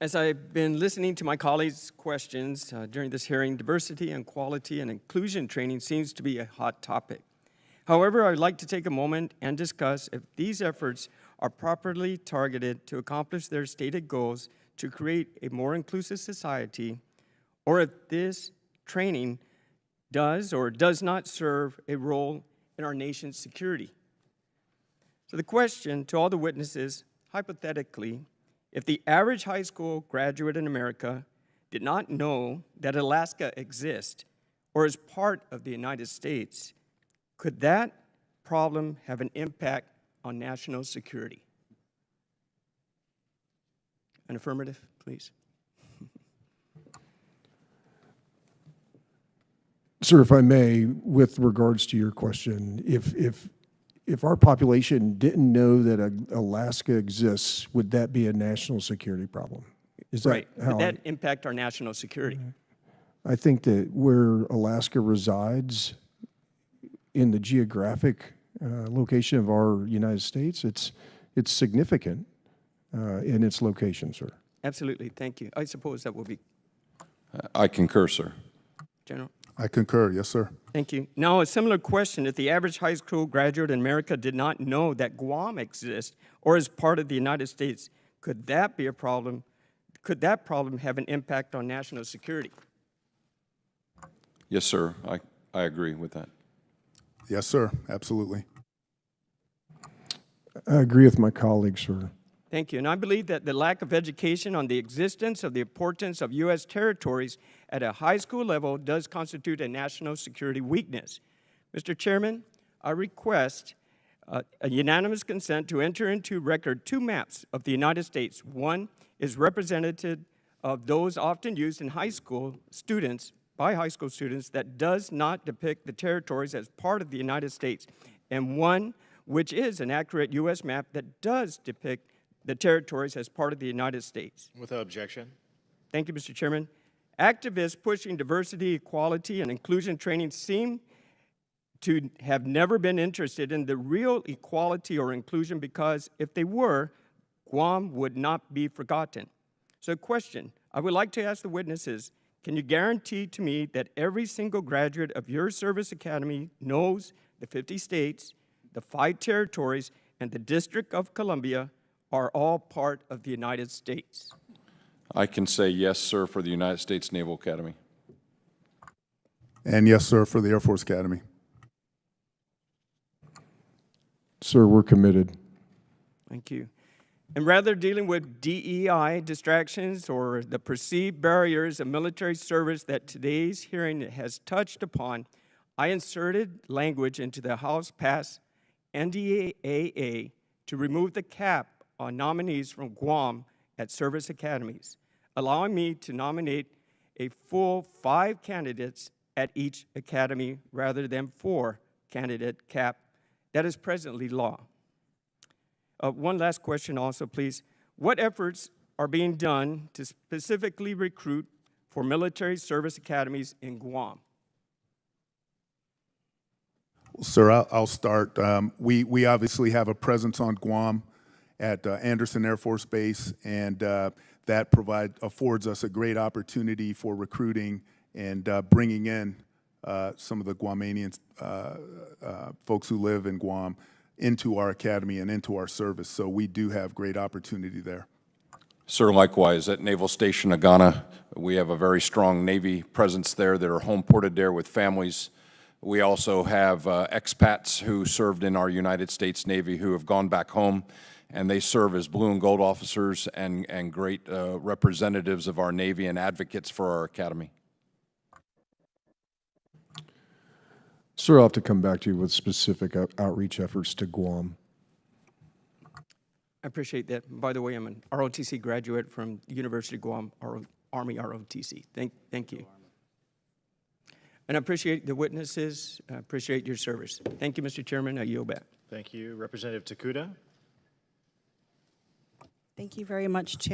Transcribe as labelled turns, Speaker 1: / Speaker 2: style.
Speaker 1: As I've been listening to my colleagues' questions during this hearing, diversity and quality and inclusion training seems to be a hot topic. However, I would like to take a moment and discuss if these efforts are properly targeted to accomplish their stated goals to create a more inclusive society, or if this training does or does not serve a role in our nation's security. So the question to all the witnesses, hypothetically, if the average high school graduate in America did not know that Alaska exists or is part of the United States, could that problem have an impact on national security? An affirmative, please.
Speaker 2: Sir, if I may, with regards to your question, if our population didn't know that Alaska exists, would that be a national security problem? Is that
Speaker 1: right.
Speaker 2: how
Speaker 1: Would that impact our national security?
Speaker 2: I think that where Alaska resides in the geographic location of our United States, it's significant in its location, sir.
Speaker 1: Absolutely, thank you. I suppose that will be.
Speaker 3: I concur, sir.
Speaker 1: General?
Speaker 4: I concur, yes, sir.
Speaker 1: Thank you. Now, a similar question. If the average high school graduate in America did not know that Guam exists or is part of the United States, could that be a problem? Could that problem have an impact on national security?
Speaker 3: Yes, sir. I agree with that.
Speaker 4: Yes, sir, absolutely.
Speaker 2: I agree with my colleagues, sir.
Speaker 1: Thank you. And I believe that the lack of education on the existence of the importance of U.S. territories at a high school level does constitute a national security weakness. Mr. Chairman, I request a unanimous consent to enter into record 2 maps of the United States. One is representative of those often used in high school students, by high school students, that does not depict the territories as part of the United States, and one which is an accurate U.S. map that does depict the territories as part of the United States.
Speaker 5: Without objection.
Speaker 1: Thank you, Mr. Chairman. Activists pushing diversity, equality, and inclusion training seem to have never been interested in the real equality or inclusion, because if they were, Guam would not be forgotten. So question, I would like to ask the witnesses, can you guarantee to me that every single graduate of your service academy knows the 50 states, the 5 territories, and the District of Columbia are all part of the United States?
Speaker 3: I can say yes, sir, for the United States Naval Academy.
Speaker 4: And yes, sir, for the Air Force Academy.
Speaker 2: Sir, we're committed.
Speaker 1: Thank you. And rather dealing with DEI distractions or the perceived barriers of military service that today's hearing has touched upon, I inserted language into the House-passed NDAA to remove the cap on nominees from Guam at service academies, allowing me to nominate a full 5 candidates at each academy rather than 4 candidate cap that is presently law. One last question also, please. What efforts are being done to specifically recruit for military service academies in Guam?
Speaker 4: Sir, I'll start. We obviously have a presence on Guam at Anderson Air Force Base, and that affords us a great opportunity for recruiting and bringing in some of the Guamanians, folks who live in Guam, into our academy and into our service. So we do have great opportunity there.
Speaker 3: Sir, likewise, at Naval Station Agana, we have a very strong Navy presence there that are home ported there with families. We also have expats who served in our United States Navy who have gone back home, and they serve as blue and gold officers and great representatives of our Navy and advocates for our academy.
Speaker 2: Sir, I'll have to come back to you with specific outreach efforts to Guam.
Speaker 1: I appreciate that. By the way, I'm an ROTC graduate from the University of Guam, Army ROTC. Thank you. And I appreciate the witnesses. I appreciate your service. Thank you, Mr. Chairman. I yield back.
Speaker 5: Thank you. Representative Takuda.
Speaker 6: Thank you very much, Chair.